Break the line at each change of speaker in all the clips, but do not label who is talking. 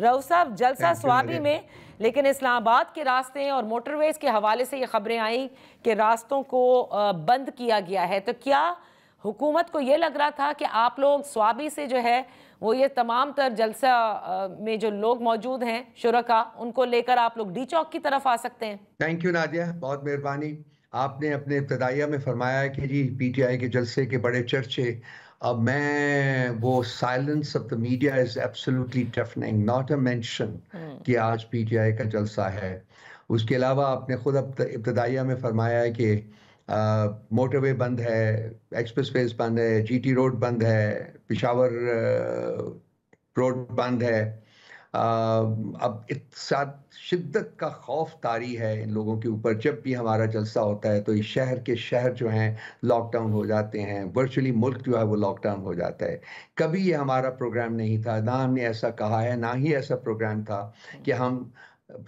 रऊफ साहब, जलसा स्वाबी में, लेकिन इस्लामाबाद के रास्ते और मोटरवेज के हवाले से ये खबरें आई कि रास्तों को बंद किया गया है। तो क्या हुकूमत को ये लग रहा था कि आप लोग स्वाबी से जो है वो ये तमाम तर जलसा में जो लोग मौजूद हैं शुरका, उनको लेकर आप लोग डी चौक की तरफ आ सकते हैं?
थैंक यू नादिया, बहुत मेहरबानी। आपने अपने इब्तदाइया में फरमाया है कि जी पीटीआई के जलसे के बड़े चर्चे। अब मैं वो silence of the media is absolutely deafening, not a mention कि आज पीटीआई का जलसा है। उसके अलावा आपने खुद इब्तदाइया में फरमाया है कि मोटरवे बंद है, एक्सप्रेसवेज बंद है, जीटी रोड बंद है, पिशावर रोड बंद है। अब इत्तेसाद शिद्दत का खौफ तारी है इन लोगों के ऊपर। जब भी हमारा जलसा होता है तो इस शहर के शहर जो हैं लॉकडाउन हो जाते हैं, वर्चुअली मुल्क जो है वो लॉकडाउन हो जाता है। कभी ये हमारा प्रोग्राम नहीं था, ना हमने ऐसा कहा है, ना ही ऐसा प्रोग्राम था कि हम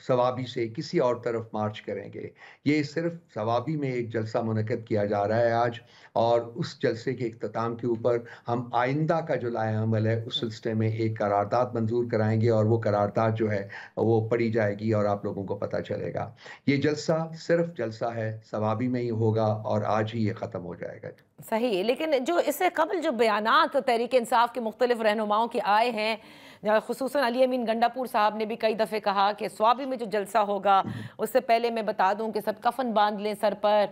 सवाबी से किसी और तरफ मार्च करेंगे। ये सिर्फ सवाबी में एक जलसा मुनक्किद किया जा रहा है आज, और उस जलसे के इख्तिताम के ऊपर हम आइंदा का जो लाएअमल है उस सिलसिले में एक करारदाद मंजूर कराएंगे, और वो करारदाद जो है वो पढ़ी जाएगी और आप लोगों को पता चलेगा। ये जलसा सिर्फ जलसा है, सवाबी में ही होगा और आज ही ये ख़त्म हो जाएगा।
सही, लेकिन जो इससे कबल जो बयानात तहरीक इंसाफ के मुख्तलिफ रहनुमाओं के आए हैं, खुसूसन अली अमीन गंडापुर साहब ने भी कई दफ़े कहा कि स्वाबी में जो जलसा होगा उससे पहले मैं बता दूं कि सब कफन बांध लें सर पर,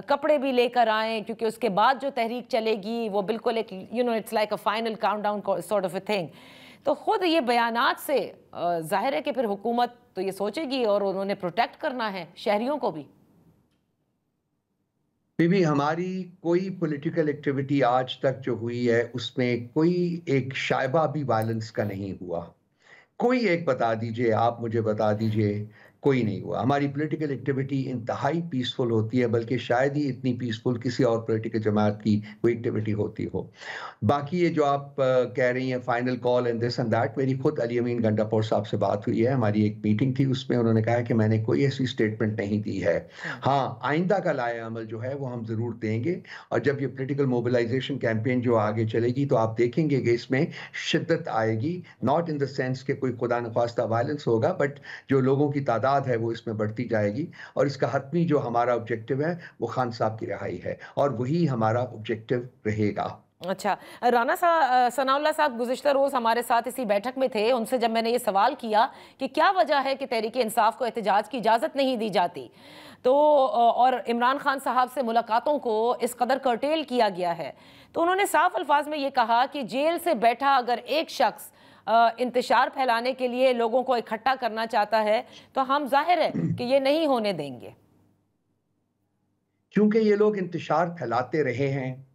कपड़े भी लेकर आएँ, क्योंकि उसके बाद जो तहरीक चलेगी वो बिल्कुल एक it's like a final countdown sort of a thing. तो ख़ुद ये बयानात से जाहिर है कि फिर हुकूमत तो ये सोचेगी और उन्होंने प्रोटेक्ट करना है शहरियों को भी।
बीबी, हमारी कोई पॉलिटिकल एक्टिविटी आज तक जो हुई है उसमें कोई एक शायबा भी वायलेंस का नहीं हुआ। कोई एक बता दीजिए, आप मुझे बता दीजिए, कोई नहीं हुआ। हमारी पॉलिटिकल एक्टिविटी इंतहाई पीसफुल होती है, बल्कि शायद ही इतनी पीसफुल किसी और पॉलिटिकल जमात की कोई एक्टिविटी होती हो। बाकी ये जो आप कह रही हैं final call and this and that, मेरी खुद अली अमीन गंडापुर साहब से बात हुई है, हमारी एक मीटिंग थी, उसमें उन्होंने कहा कि मैंने कोई ऐसी स्टेटमेंट नहीं दी है। हाँ, आइंदा का लाए अमल जो है वो हम ज़रूर देंगे, और जब ये पॉलिटिकल मोबिलाइजेशन कैंपेन जो आगे चलेगी तो आप देखेंगे कि इसमें शिद्दत आएगी, नॉट इन द सेंस कि कोई खुदा न ख्वास्ता वायलेंस होगा, बट जो लोगों की तादाद है वो इसमें बढ़ती जाएगी, और इसका हतमी जो हमारा ऑब्जेक्टिव है वो खान साहब की रिहाई है, और वही हमारा ऑब्जेक्टिव रहेगा।
अच्छा, राना सनाउल्लाह साहब गुज़िश्ता रोज़ हमारे साथ इसी बैठक में थे। उनसे जब मैंने ये सवाल किया कि क्या वजह है कि तहरीक इंसाफ को एहतजाज की इजाज़त नहीं दी जाती, तो और इमरान खान साहब से मुलाकातों को इस कदर कर्टेल किया गया है, तो उन्होंने साफ अल्फाज में ये कहा कि जेल से बैठा अगर एक शख्स इंतशार फैलाने के लिए लोगों को इकट्ठा करना चाहता है तो हम जाहिर है कि ये नहीं होने देंगे।
क्योंकि ये लोग इंतशार फैलाते रहे हैं,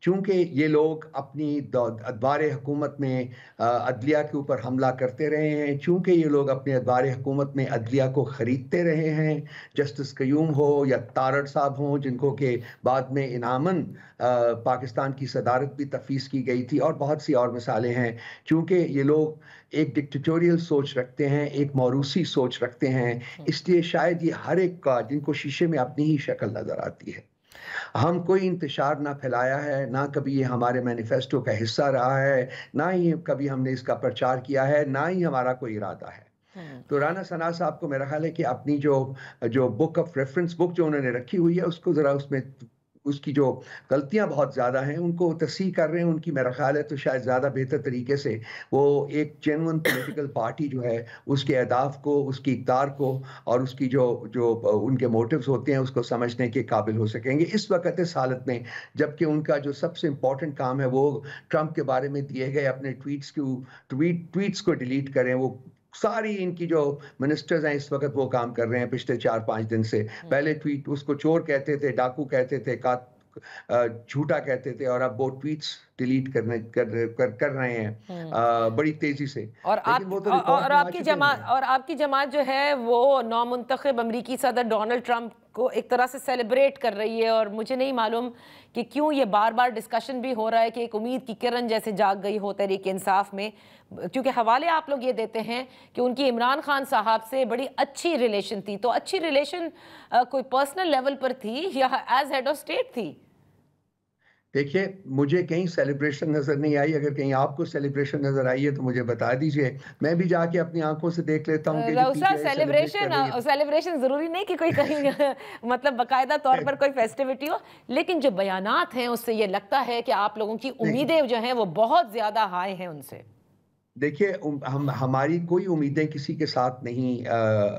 चूँकि ये लोग अपनी अदवार हुकूमत में अदलिया के ऊपर हमला करते रहे हैं, चूँकि ये लोग अपने अदवार हुकूमत में अदलिया को ख़रीदते रहे हैं, जस्टिस क़य्यूम हो या तारड़ साहब हों, जिनको के बाद में इनामन पाकिस्तान की सदारत भी तफवीज़ की गई थी, और बहुत सी और मिसालें हैं। चूँकि ये लोग एक डिक्टेटोरियल सोच रखते हैं, एक मौरूसी सोच रखते हैं, इसलिए शायद ये हर एक का जिनको शीशे में अपनी ही शक्ल नज़र आती है। हम कोई इंतशार ना फैलाया है, ना कभी ये हमारे मैनिफेस्टो का हिस्सा रहा है, ना ही कभी हमने इसका प्रचार किया है, ना ही हमारा कोई इरादा है। तो राना सना साहब को मेरा ख्याल है कि अपनी जो जो बुक ऑफ रेफरेंस बुक जो उन्होंने रखी हुई है उसको ज़रा उसमें उसकी जो गलतियां बहुत ज़्यादा हैं उनको तस्हीह कर रहे हैं उनकी, मेरा ख्याल है तो शायद ज़्यादा बेहतर तरीके से वो एक जेन्युइन पॉलिटिकल पार्टी जो है उसके अहदाफ को, उसकी इक़्तिदार को और उसकी जो जो उनके मोटिव्स होते हैं उसको समझने के काबिल हो सकेंगे इस वक्त इस हालत में, जबकि उनका जो सबसे इम्पोर्टेंट काम है वो ट्रंप के बारे में दिए गए अपने ट्वीट्स को डिलीट करें। वो सारी इनकी जो मिनिस्टर्स हैं इस वक्त वो काम कर रहे हैं पिछले 4-5 दिन से। पहले ट्वीट उसको चोर कहते थे, डाकू कहते थे, झूठा कहते थे, और अब वो ट्वीट्स डिलीट कर रहे हैं बड़ी तेजी से।
और आपकी जमात जो है वो नौमुंतखब अमरीकी सदर डोनाल्ड ट्रंप को एक तरह से सेलिब्रेट कर रही है, और मुझे नहीं मालूम कि क्यों ये बार बार डिस्कशन भी हो रहा है कि एक उम्मीद की किरण जैसे जाग गई हो तहरीक इंसाफ में, क्योंकि हवाले आप लोग ये देते हैं कि उनकी इमरान खान साहब से बड़ी अच्छी रिलेशन थी। तो अच्छी रिलेशन कोई पर्सनल लेवल पर थी या एज हेड ऑफ स्टेट थी?
देखिए, मुझे कहीं सेलिब्रेशन नज़र नहीं आई, अगर कहीं आपको सेलिब्रेशन नज़र आई है तो मुझे बता दीजिए। मैं भी जाके अपनी आँखों से देख लेता हूँ कि जो
रऊसा
पीटीआई सेलिब्रेट कर रही है।
सेलिब्रेशन ज़रूरी नहीं कि कोई कहीं मतलब बाकायदा तौर पर कोई फेस्टिविटी हो, लेकिन जो बयानात हैं उससे ये लगता है कि आप लोगों की
नहीं,
उम्मीदें जो हैं वो बहुत ज़्यादा हाई हैं उनसे।
देखिए हम हमारी कोई उम्मीदें किसी के साथ नहीं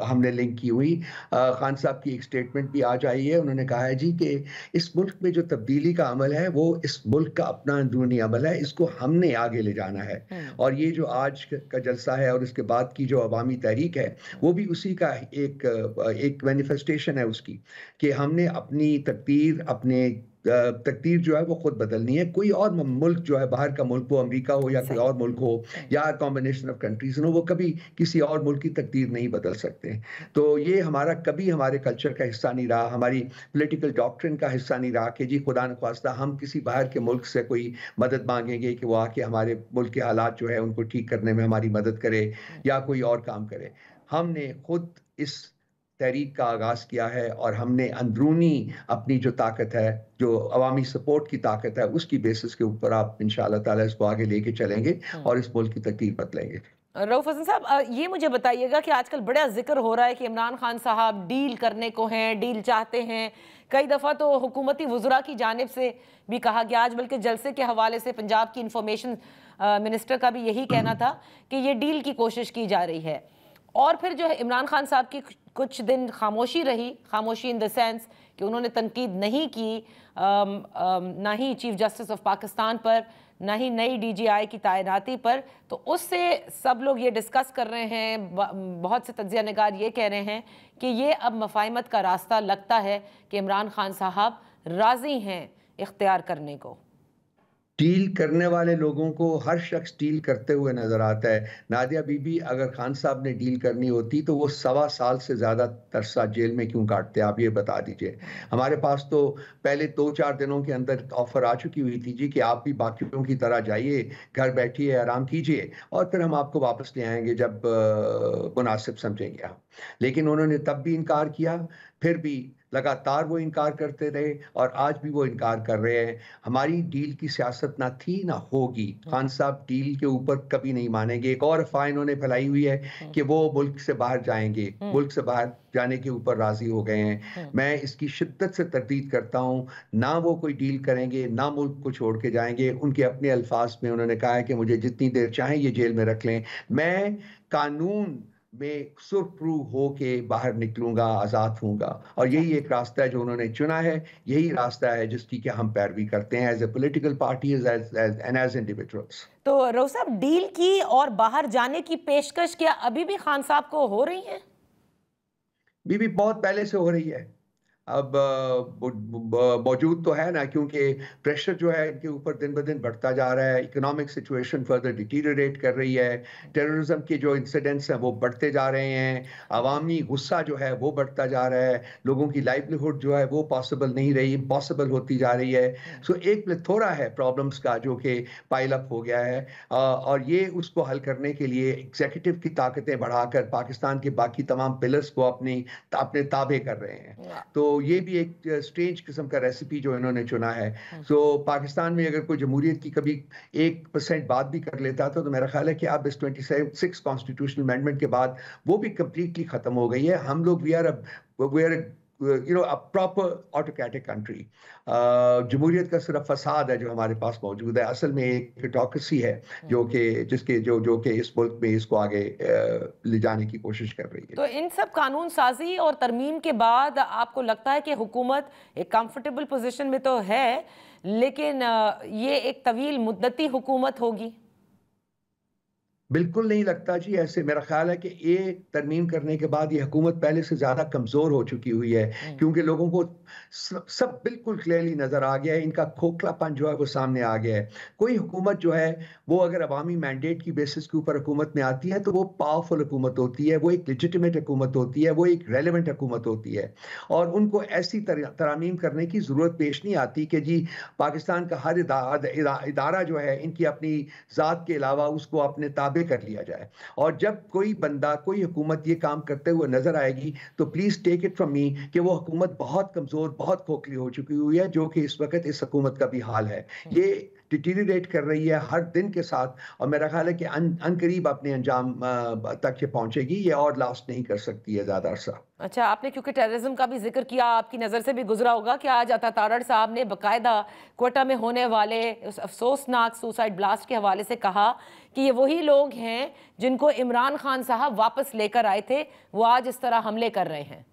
हमने लिंक की हुई। खान साहब की एक स्टेटमेंट भी आज आई है, उन्होंने कहा है जी कि इस मुल्क में जो तब्दीली का अमल है वो इस मुल्क का अपना अंदरूनी अमल है, इसको हमने आगे ले जाना है। और ये जो आज का जलसा है और उसके बाद की जो अवामी तहरीक है वो भी उसी का एक मैनिफेस्टेशन है उसकी, कि हमने अपनी तकदीर अपने तकदीर जो है वो खुद बदलनी है। कोई और मुल्क जो है, बाहर का मुल्क, वो अमेरिका हो या कोई
सही।
और मुल्क हो या कॉम्बिनेशन ऑफ कंट्रीज हो, वो कभी किसी और मुल्क की तकदीर नहीं बदल सकते। तो ये हमारा कभी हमारे कल्चर का हिस्सा नहीं रहा, हमारी पॉलिटिकल डॉक्ट्रिन का हिस्सा नहीं रहा कि जी खुदा न ख्वास्ता हम किसी बाहर के मुल्क से कोई मदद मांगेंगे कि वो आके हमारे मुल्क के हालात जो है उनको ठीक करने में हमारी मदद करे या कोई और काम करे। हमने खुद इस तहरीक का आगाज़ किया है और हमने अंदरूनी अपनी जो ताकत है, जो अवामी सपोर्ट की ताकत है, उसकी बेसिस के ऊपर आप इंशाअल्लाह ताला इसको आगे लेके चलेंगे और इस मुल्क की तकदीर बदलेंगे।
रऊफ हसन साहब, ये मुझे बताइएगा कि आजकल बड़ा जिक्र हो रहा है कि इमरान खान साहब डील करने को हैं, डील चाहते हैं। कई दफ़ा तो हुकूमती वज़रा की जानिब से भी कहा गया, आज बल्कि जलसे के हवाले से पंजाब की इंफॉर्मेशन मिनिस्टर का भी यही कहना था कि ये डील की कोशिश की जा रही है। और फिर जो है इमरान खान साहब की कुछ दिन खामोशी रही, खामोशी इन द सेंस कि उन्होंने तनकीद नहीं की, ना ही चीफ जस्टिस ऑफ पाकिस्तान पर, ना ही नई डीजीआई की तैनाती पर। तो उससे सब लोग ये डिस्कस कर रहे हैं, बहुत से तज्ज़िया निगार ये कह रहे हैं कि ये अब मफाहमत का रास्ता लगता है कि इमरान खान साहब राज़ी हैं इख्तियार करने को।
डील करने वाले लोगों को हर शख्स डील करते हुए नजर आता है। नादिया बीबी, अगर खान साहब ने डील करनी होती तो वो 1.25 साल से ज़्यादा तरसा जेल में क्यों काटते, आप ये बता दीजिए। हमारे पास तो पहले 2-4 दिनों के अंदर ऑफर आ चुकी हुई थी जी कि आप भी बाकियों की तरह जाइए, घर बैठिए, आराम कीजिए और फिर हम आपको वापस ले आएंगे जब मुनासिब समझेंगे आप। लेकिन उन्होंने तब भी इनकार किया, फिर भी लगातार वो इनकार करते रहे और आज भी वो इनकार कर रहे हैं। हमारी डील की सियासत ना थी ना होगी। खान साहब डील के ऊपर कभी नहीं मानेंगे। एक और अफवाह इन्होंने फैलाई हुई है कि वो मुल्क से बाहर जाएंगे, मुल्क से बाहर जाने के ऊपर राजी हो गए हैं। मैं इसकी शिद्दत से तरदीद करता हूँ, ना वो कोई डील करेंगे, ना मुल्क को छोड़ के जाएंगे। उनके अपने अल्फाज में उन्होंने कहा है कि मुझे जितनी देर चाहें ये जेल में रख लें, मैं कानून में सुरखरू होके बाहर निकलूंगा, आज़ाद हूँगा। और यही एक रास्ता है जो उन्होंने चुना है, यही रास्ता है जिसकी कि हम पैरवी करते हैं as a political party and as individuals.
तो रऊफ साहब, डील की और बाहर जाने की पेशकश क्या अभी भी खान साहब को हो रही है?
बीबी बहुत पहले से हो रही है। अब मौजूद तो है ना, क्योंकि प्रेशर जो है इनके ऊपर दिन ब दिन बढ़ता जा रहा है। इकोनॉमिक सिचुएशन फर्दर डिटीरियरेट कर रही है। टेररिज्म के जो इंसिडेंट्स हैं वो बढ़ते जा रहे हैं। अवामी गुस्सा जो है वो बढ़ता जा रहा है। लोगों की लाइवलीहुड जो है वो पॉसिबल नहीं रही, इम्पॉसिबल होती जा रही है। सो एक प्लेथोरा है प्रॉब्लम्स का जो कि पाइल अप हो गया है और ये उसको हल करने के लिए एग्जीक्यूटिव की ताकतें बढ़ाकर पाकिस्तान के बाकी तमाम पिलर्स को अपने ताबे कर रहे हैं। तो ये भी एक स्ट्रेंज किस्म का रेसिपी जो इन्होंने चुना है। सो पाकिस्तान में अगर कोई जमहूरियत की कभी 1% बात भी कर लेता था तो मेरा ख्याल है कि अब इस 26 कॉन्स्टिट्यूशनल अमेंडमेंट के बाद वो भी कंप्लीटली खत्म हो गई है। हम लोग we are a proper autocratic country. जमहूरियत का सिर्फ फसाद है जो हमारे पास मौजूद है, असल में एक ऑटोक्रेसी है जो कि इस मुल्क में इसको आगे ले जाने की कोशिश कर रही है।
तो इन सब कानून साजी और तरमीम के बाद आपको लगता है कि हुकूमत एक कंफर्टेबल पोजीशन में तो है, लेकिन ये एक तवील मुद्दती हुकूमत होगी?
बिल्कुल नहीं लगता जी ऐसे। मेरा ख्याल है कि ये तरमीम करने के बाद ये हुकूमत पहले से ज़्यादा कमज़ोर हो चुकी हुई है, क्योंकि लोगों को सब बिल्कुल क्लियरली नज़र आ गया है। इनका खोखलापन जो है वो सामने आ गया है। कोई हुकूमत जो है वो अगर अवामी मैंडेट की बेसिस के ऊपर हुकूमत में आती है तो वो पावरफुल हुकूमत होती है, वो एक लेजिटिमेट हुकूमत होती है, वो एक रेलिवेंट हुकूमत होती है और उनको ऐसी तरामीम करने की ज़रूरत पेश नहीं आती कि जी पाकिस्तान का हर इदारा जो है इनकी अपनी ज़ात के अलावा उसको अपने ताबे काबिल कर लिया जाए। और जब कोई बंदा, कोई हुकूमत ये काम करते हुए नज़र आएगी, तो please take it from me कि वो हुकूमत बहुत कमज़ोर, बहुत खोखली हो चुकी हुई है, जो कि इस वक़्त इस हुकूमत का भी हाल है। ये डिटीरियरेट कर रही है हर दिन के साथ, और मेरा ख़्याल है कि अनकरीब अपने अंजाम तक ये पहुँचेगी, ये और लास्ट नहीं कर सकती है ज़्यादा अरसा।
अच्छा, आपने क्योंकि टेररिज्म का भी जिक्र किया, आपकी नज़र से भी गुजरा होगा कि आज अता तारड़ साहब ने बाकायदा क्वेटा में होने वाले उस अफसोसनाक सुसाइड ब्लास्ट के हवाले से कहा कि ये वही लोग हैं जिनको इमरान खान साहब वापस लेकर आए थे, वो आज इस तरह हमले कर रहे हैं।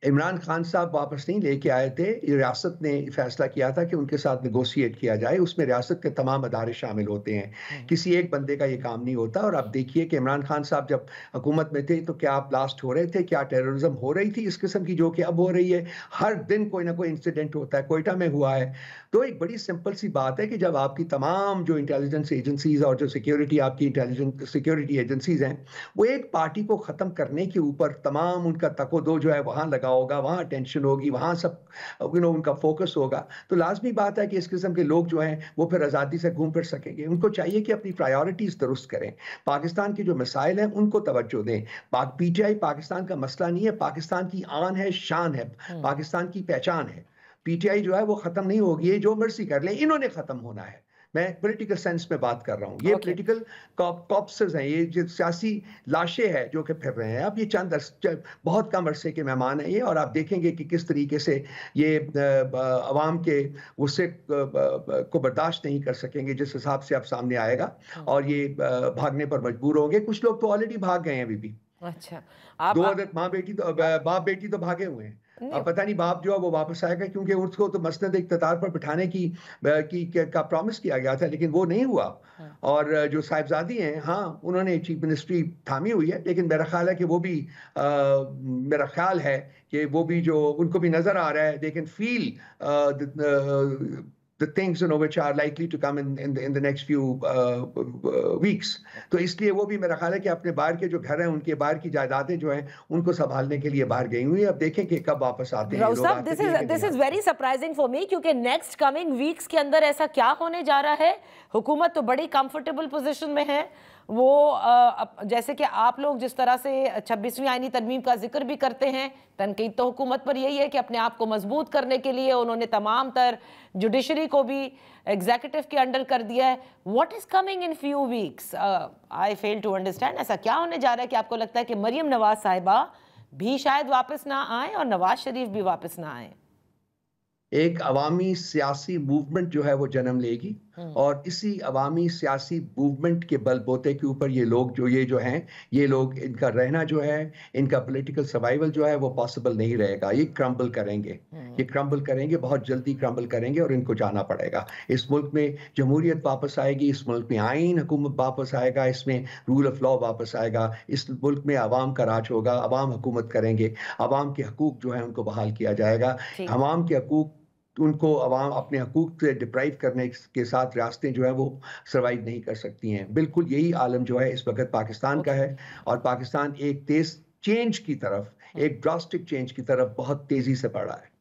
इमरान खान साहब वापस नहीं लेके आए थे, रियासत ने फैसला किया था कि उनके साथ नेगोशिएट किया जाए, उसमें रियासत के तमाम अदारे शामिल होते हैं, किसी एक बंदे का ये काम नहीं होता। और आप देखिए कि इमरान खान साहब जब हुकूमत में थे तो क्या ब्लास्ट हो रहे थे, क्या टेररिज्म हो रही थी इस किस्म की जो कि अब हो रही है। हर दिन कोई ना कोई इंसिडेंट होता है, कोयटा में हुआ है। तो एक बड़ी सिंपल सी बात है कि जब आपकी तमाम जो इंटेलिजेंस एजेंसीज और जो सिक्योरिटी आपकी इंटेलिजेंस सिक्योरिटी एजेंसीज हैं, वो एक पार्टी को ख़त्म करने के ऊपर तमाम उनका तको-दो जो है वहाँ लगा होगा, वहाँ टेंशन होगी, वहाँ सब उनका फोकस होगा, तो लाज़मी बात है कि इस किस्म के लोग जो हैं वो फिर आज़ादी से घूम फिर सकेंगे। उनको चाहिए कि अपनी प्रायोरिटीज़ दुरुस्त करें, पाकिस्तान के जो मसाइल हैं उनको तवज्जो दें। पीटीआई पाकिस्तान का मसला नहीं है, पाकिस्तान की आन है, शान है, पाकिस्तान की पहचान है। पीटीआई जो है वो ख़त्म नहीं होगी, ये जो मर्ज़ी कर लें, इन्होंने ख़त्म होना है। मैं पॉलिटिकल सेंस में बात कर रहा हूँ। ये पॉलिटिकल कॉप्सेस हैं, ये जो सियासी लाशें हैं जो कि फिर रहे हैं। अब ये बहुत कम अरसे के मेहमान हैं ये, और आप देखेंगे कि किस तरीके से ये अवाम के गुस्से को बर्दाश्त नहीं कर सकेंगे जिस हिसाब से अब सामने आएगा, और ये भागने पर मजबूर होंगे। कुछ लोग तो ऑलरेडी भाग गए हैं अभी भी।
अच्छा,
दो अदर बाप बेटी तो भागे हुए हैं। अब पता नहीं बाप जो है वो वापस आएगा, क्योंकि उसको तो मसनद इक़्तिदार पर बिठाने का प्रॉमिस किया गया था, लेकिन वो नहीं हुआ। और जो साहिबजादी हैं, हाँ, उन्होंने चीफ मिनिस्ट्री थामी हुई है, लेकिन मेरा ख्याल है कि वो भी मेरा ख्याल है कि वो भी जो उनको भी नजर आ रहा है, they can feel the things which are likely to come in the next few weeks. तो इसलिए वो भी मेरा ख्याल है कि अपने बाहर के जो घर हैं, उनके बाहर की जायदादें जो हैं उनको संभालने के लिए बाहर गई हुई है। अब देखें कि कब वापस आते हैं लोग।
This is very surprising for me, क्योंकि नेक्स्ट कमिंग वीक्स के अंदर ऐसा क्या होने जा रहा है। हुकूमत तो बड़ी कंफर्टेबल पोजीशन में है, वो जैसे कि आप लोग जिस तरह से 26वीं आईनी तरमीम का जिक्र भी करते हैं, तनकीद तो हुकूमत पर यही है कि अपने आप को मजबूत करने के लिए उन्होंने तमाम तर जुडिशरी को भी एग्जीक्यूटिव के अंडर कर दिया है। What is coming in few weeks? I fail to understand. ऐसा क्या होने जा रहा है कि आपको लगता है कि मरियम नवाज साहिबा भी शायद वापस ना आए और नवाज शरीफ भी वापस ना आए?
एक अवामी सियासी मूवमेंट जो है वो जन्म लेगी, और इसी अवामी सियासी मूवमेंट के बलबूते के ऊपर ये लोग इनका रहना जो है, इनका पॉलिटिकल सर्वाइवल जो है वो पॉसिबल नहीं रहेगा। ये क्रम्बल करेंगे, बहुत जल्दी क्रम्बल करेंगे, और इनको जाना पड़ेगा। इस मुल्क में जमहूरियत वापस आएगी, इस मुल्क में आईन हुकूमत वापस आएगा, इसमें रूल ऑफ लॉ वापस आएगा, इस मुल्क में अवाम का राज होगा, अवाम हुकूमत करेंगे, अवाम के हकूक जो है उनको बहाल किया जाएगा। अवाम के हकूक, उनको अवाम अपने हकूक से डिप्राइव करने के साथ रियासतें जो है वो सर्वाइव नहीं कर सकती हैं। बिल्कुल यही आलम जो है इस वक्त पाकिस्तान का है, और पाकिस्तान एक तेज चेंज की तरफ, एक ड्रास्टिक चेंज की तरफ बहुत तेजी से बढ़ा है।